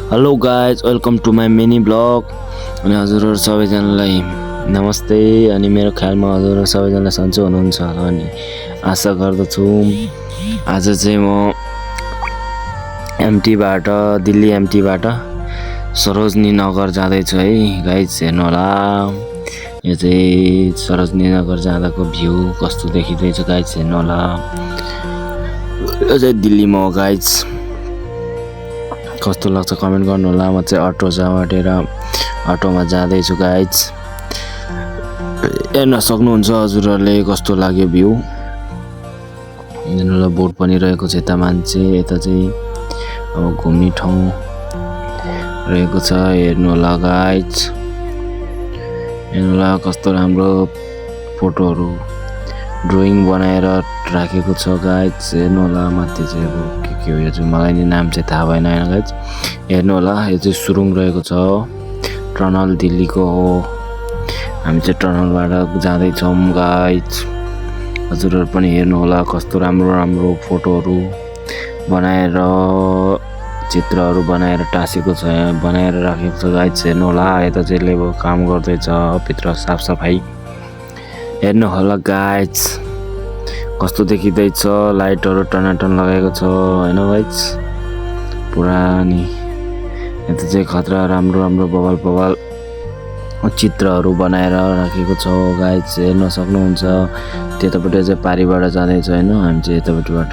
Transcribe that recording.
Hello guys, welcome to my mini blog. अनि हजुरहरू सबैजनालाई नमस्ते। अनि मेरो ख्यालमा हजुरहरू सबैजना सन्चै हुनुहुन्छ होला अनि आशा गर्दछु। आज चाहिँ म एमटीबाट दिल्ली एमटीबाट सरोजनी नगर जाँदैछु है गाइज, हेर्नु होला। यो चाहिँ सरोजनी नगर जाँदाको भ्यू कस्तो देखिँदैछ गाइज, हेर्नु होला। यो चाहिँ दिल्लीमा हो गाइज, कस्तो लाग्छ कमेन्ट गर्नु होला। म चाहिँ अटोमा जाँदैछु गाइज, हेर्न सक्नुहुन्छ हजुरहरूले कस्तो लाग्यो भ्यू। हेर्नु होला, बोट पनि रहेको छ यता मान्छे, यता चाहिँ अब घुम्ने ठाउँ रहेको छ। हेर्नु होला गाइज, हेर्नु होला कस्तो राम्रो फोटोहरू ड्रइङ बनाएर राखेको छ गाइज। हेर्नु होला, माथि चाहिँ अब के हो यो चाहिँ मलाई नि नाम चाहिँ थाहा भएन होइन गाइज। हेर्नु होला, यो चाहिँ सुरुङ रहेको छ, टनल दिल्लीको हो। हामी चाहिँ टनलबाट जाँदैछौँ गाइज। हजुरहरू पनि हेर्नु होला कस्तो राम्रो राम्रो फोटोहरू बनाएर, चित्रहरू बनाएर टाँसेको छ, बनाएर राखेको छ गाइज। हेर्नु होला, यता चाहिँ लेबर काम गर्दैछ भित्र साफ सफाई। हेर्नु होला गाइज कस्तो देखिँदैछ, लाइटहरू टनाटन लगाएको छ होइन गाइज पुरा नि। यता चाहिँ खतरा राम्रो राम्रो बवाल चित्रहरू बनाएर राखेको छ गाइज, हेर्न सक्नुहुन्छ। त्यतापट्टि चाहिँ पारीबाट जाँदैछ होइन, हामी चाहिँ यतापट्टिबाट